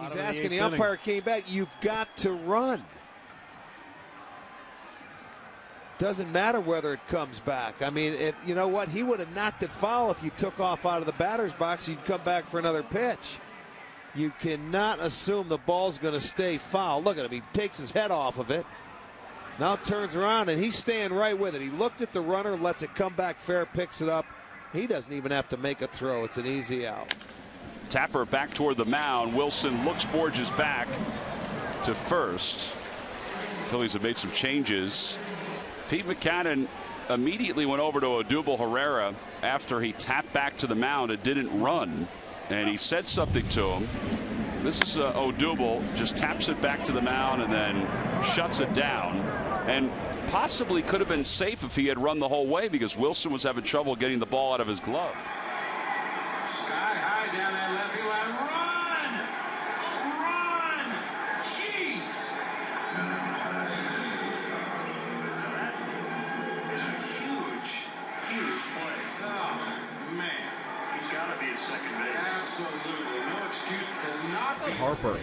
He's asking the umpire came back, you've got to run. Doesn't matter whether it comes back. I mean, you know what? He would have knocked it foul if you took off out of the batter's box. You'd come back for another pitch. You cannot assume the ball's going to stay foul. Look at him. He takes his head off of it. Now turns around, and he's staying right with it. He looked at the runner, lets it come back fair, picks it up. He doesn't even have to make a throw. It's an easy out. Tapper back toward the mound. Wilson looks Borges back to first. Phillies have made some changes. Pete Mackanin immediately went over to Odubel Herrera after he tapped back to the mound and didn't run. And he said something to him. This is Odubel, just taps it back to the mound and then shuts it down. And possibly could have been safe if he had run the whole way, because Wilson was having trouble getting the ball out of his glove. Sky high down that left field line. Run! Jeez! That is a huge play. Oh, man. He's got to be at second base. Absolutely. No excuse to not be. Harper.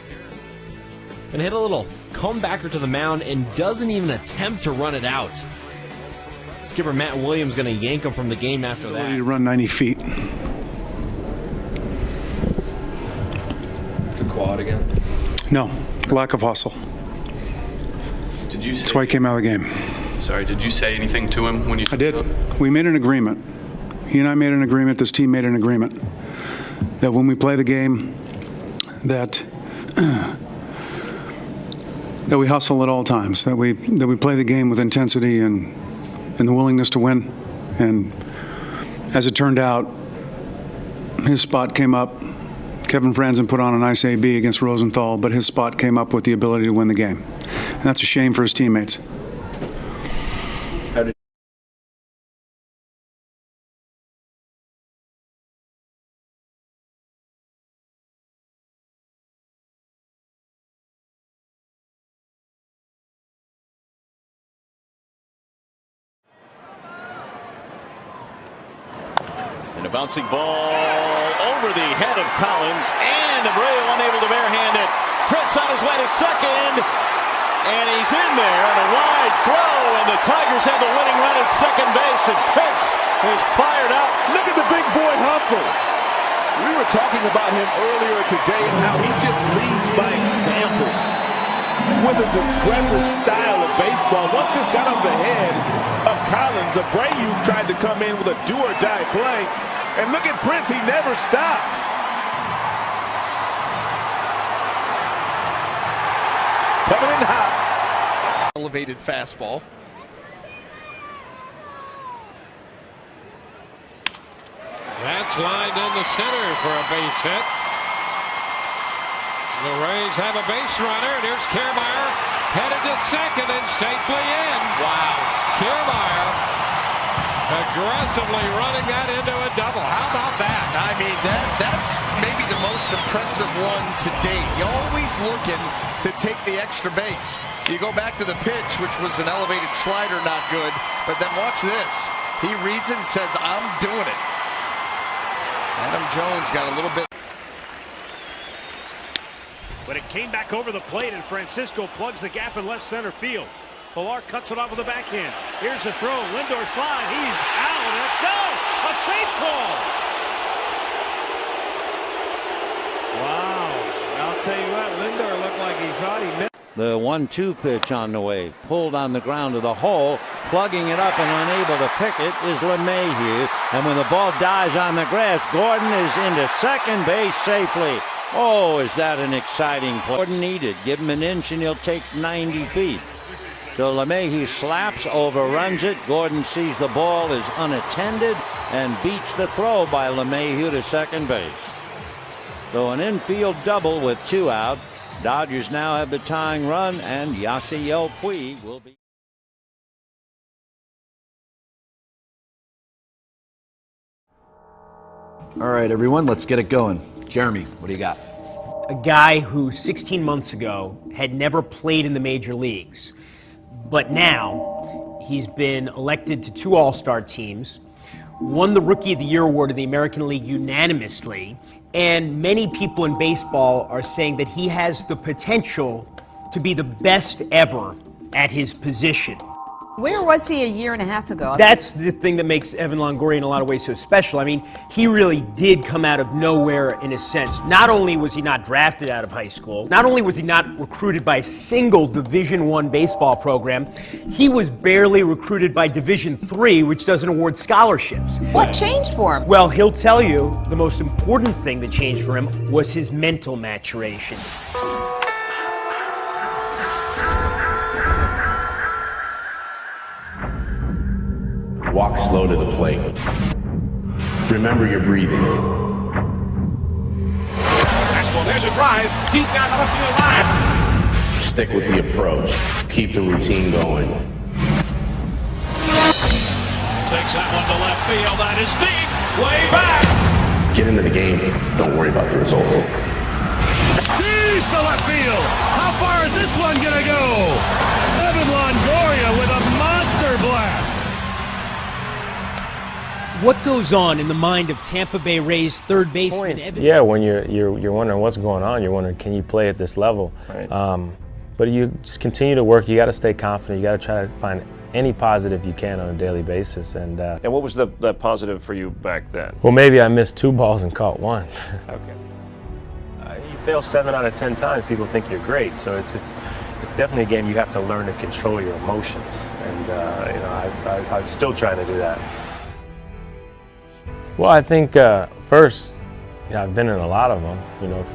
Gonna hit a little comebacker to the mound and doesn't even attempt to run it out. Skipper Matt Williams gonna yank him from the game after that. To run 90 feet. The quad again? No, lack of hustle. Did you say, that's why he came out of the game. Sorry, did you say anything to him when you? I did. We made an agreement. He and I made an agreement. This team made an agreement that when we play the game, that we hustle at all times. That we play the game with intensity and the willingness to win. And as it turned out, his spot came up. Kevin Franzen put on a nice AB against Rosenthal, but his spot came up with the ability to win the game. And that's a shame for his teammates. And a bouncing ball over the head of Collins, and Abreu unable to barehand it. Prince on his way to second, and he's in there on a wide throw, and the Tigers have the winning run at second base, and Prince is fired up. Look at the big boy hustle. We were talking about him earlier today and how he just leads by example with his aggressive style of baseball. Once it got on the head of Collins, Abreu tried to come in with a do-or-die play. And look at Prince, he never stopped. Coming in hot. Elevated fastball. That's lined into center for a base hit. The Rays have a base runner, and here's Kiermaier headed to second and safely in. Wow. Kiermaier aggressively running that into a double. How about that? I mean, that's maybe the most impressive one to date. You're always looking to take the extra base. You go back to the pitch, which was an elevated slider, not good. But then watch this. He reads it and says, I'm doing it. Adam Jones got a little bit. But it came back over the plate, and Francisco plugs the gap in left center field. Pilar cuts it off with a backhand. Here's the throw. Lindor slide. He's out. No! A safe call! Wow. I'll tell you what, Lindor looked like he thought he missed. The 1-2 pitch on the way. Pulled on the ground to the hole. Plugging it up and unable to pick it is LeMahieu. And when the ball dies on the grass, Gordon is into second base safely. Oh, is that an exciting play? Gordon needed. Give him an inch and he'll take 90 feet. So LeMahieu slaps, overruns it. Gordon sees the ball is unattended and beats the throw by LeMahieu to second base. So an infield double with 2 out. Dodgers now have the tying run, and Yasiel Puig will be. All right, everyone, let's get it going. Jeremy, what do you got? A guy who 16 months ago had never played in the major leagues, but now he's been elected to 2 All-Star teams, won the Rookie of the Year award in the American League unanimously, And many people in baseball are saying that he has the potential to be the best ever at his position. Where was he a year and a half ago? That's the thing that makes Evan Longoria in a lot of ways so special. I mean, he really did come out of nowhere in a sense. Not only was he not drafted out of high school, not only was he not recruited by a single Division I baseball program, he was barely recruited by Division III, which doesn't award scholarships. What changed for him? Well, he'll tell you the most important thing that changed for him was his mental maturation. Walk slow to the plate. Remember your breathing. There's a drive. Deep down the left field line. Stick with the approach. Keep the routine going. Takes that one to left field. That is deep. Way back. Get into the game. Don't worry about the result. Deep to left field. How far is this one going to go? Evan Longoria with a monster blast. What goes on in the mind of Tampa Bay Rays third baseman Evan? Yeah, when you're wondering what's going on, you're wondering, can you play at this level? Right. But you just continue to work. You got to stay confident. You got to try to find any positive you can on a daily basis. And what was that positive for you back then? Well, maybe I missed 2 balls and caught 1. Okay. You fail 7 out of 10 times, people think you're great. So it's definitely a game you have to learn to control your emotions. And I'm still trying to do that. Well, I think first, I've been in a lot of them.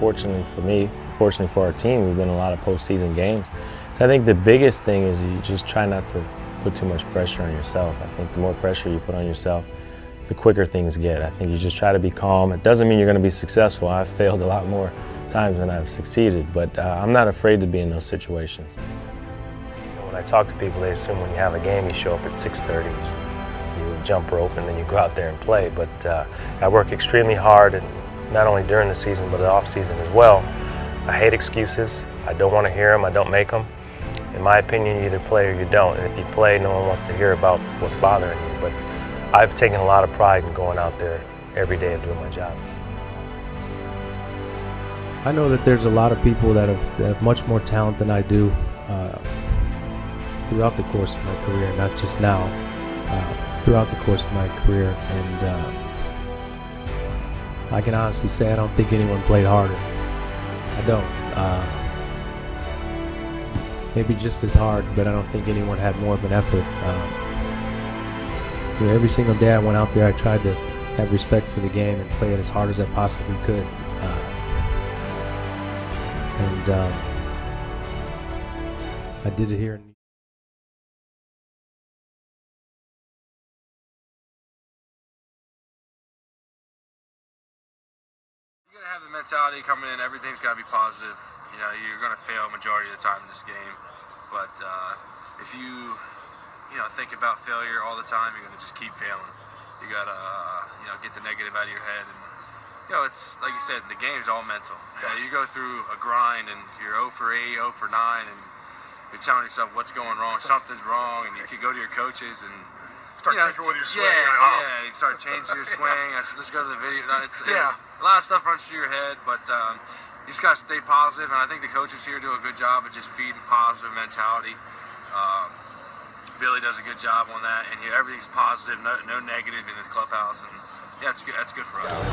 Fortunately for me, fortunately for our team, we've been in a lot of postseason games. So I think the biggest thing is you just try not to put too much pressure on yourself. I think the more pressure you put on yourself, the quicker things get. I think you just try to be calm. It doesn't mean you're going to be successful. I've failed a lot more times than I've succeeded, but I'm not afraid to be in those situations. When I talk to people, they assume when you have a game, you show up at 6:30. You jump rope and then you go out there and play. But I work extremely hard, and not only during the season but the off season as well. I hate excuses. I don't want to hear them. I don't make them. In my opinion, you either play or you don't. And if you play, no one wants to hear about what's bothering you. But I've taken a lot of pride in going out there every day and doing my job. I know that there's a lot of people that have much more talent than I do throughout the course of my career, not just now. Throughout the course of my career, and I can honestly say I don't think anyone played harder. I don't. Maybe just as hard, but I don't think anyone had more of an effort. Every single day I went out there, I tried to have respect for the game and play it as hard as I possibly could. I did it here. Have the mentality coming in, everything's got to be positive. You're going to fail majority of the time in this game, but if you think about failure all the time, you're going to just keep failing. You got to get the negative out of your head, and it's like you said, the game's all mental. You go through a grind and you're 0 for 8, 0 for 9, and you're telling yourself what's going wrong, something's wrong, and you could go to your coaches and start tinkering with your swing. Yeah, you start changing your swing. Let's go to the video. A lot of stuff runs through your head, but you just got to stay positive, and I think the coaches here do a good job of just feeding positive mentality. Billy does a good job on that, and here everything's positive, no negative in the clubhouse, and that's good for us.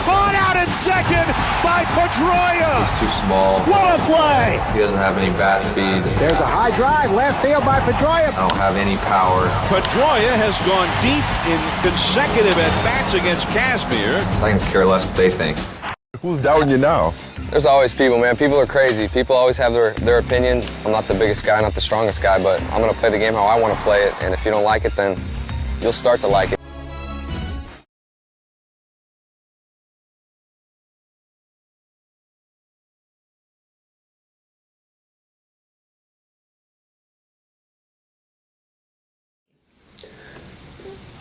Caught out in second by Pedroia. He's too small. What a play! He doesn't have any bat speed. There's a high drive, left field by Pedroia. I don't have any power. Pedroia has gone deep in consecutive at-bats against Kazmir. I can care less what they think. Who's doubting you now? There's always people, man. People are crazy. People always have their opinions. I'm not the biggest guy, not the strongest guy, but I'm going to play the game how I want to play it, and if you don't like it, then you'll start to like it.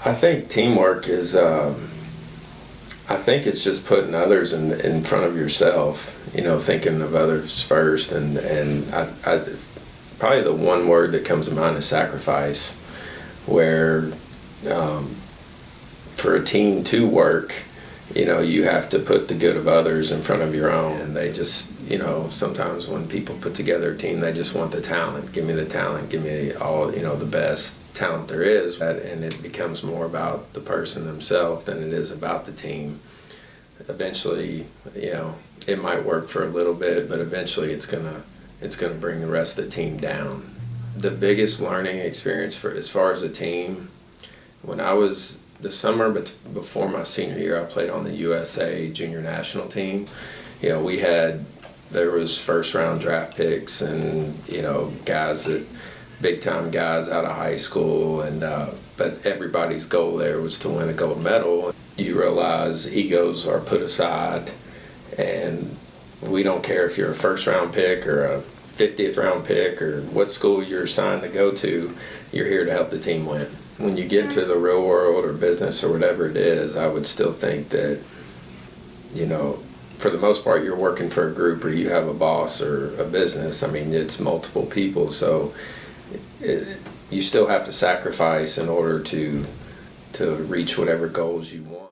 I think teamwork is, I think it's just putting others in front of yourself, thinking of others first. And I probably the one word that comes to mind is sacrifice, where for a team to work, you have to put the good of others in front of your own. And they just, sometimes when people put together a team, they just want the talent. Give me the talent. Give me all, the best talent there is. And it becomes more about the person themselves than it is about the team. Eventually, it might work for a little bit, but eventually it's gonna bring the rest of the team down. The biggest learning experience as far as a team, when I was the summer before my senior year, I played on the USA junior national team. There was first round draft picks and big time guys out of high school, and but everybody's goal there was to win a gold medal. You realize egos are put aside, and we don't care if you're a first round pick or a 50th round pick or what school you're assigned to go to. You're here to help the team win. When you get into the real world or business or whatever it is, I would still think that, for the most part, you're working for a group or you have a boss or a business. I mean, it's multiple people, so you still have to sacrifice in order to reach whatever goals you want.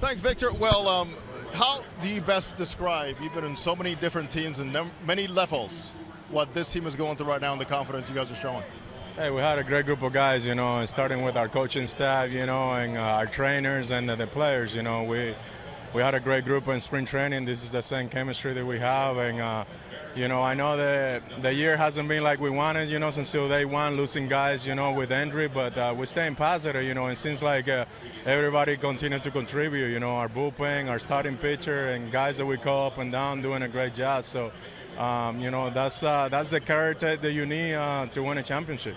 Thanks, Victor. Well, how do you best describe, you've been in so many different teams and many levels, what this team is going through right now and the confidence you guys are showing? Hey, we had a great group of guys, starting with our coaching staff, and our trainers and the players. We had a great group in spring training. This is the same chemistry that we have, and I know that the year hasn't been like we wanted, since day one, losing guys, with injury, but we're staying positive, and it seems like everybody continued to contribute, our bullpen, our starting pitcher, and guys that we call up and down doing a great job. So, that's the character that you need to win a championship.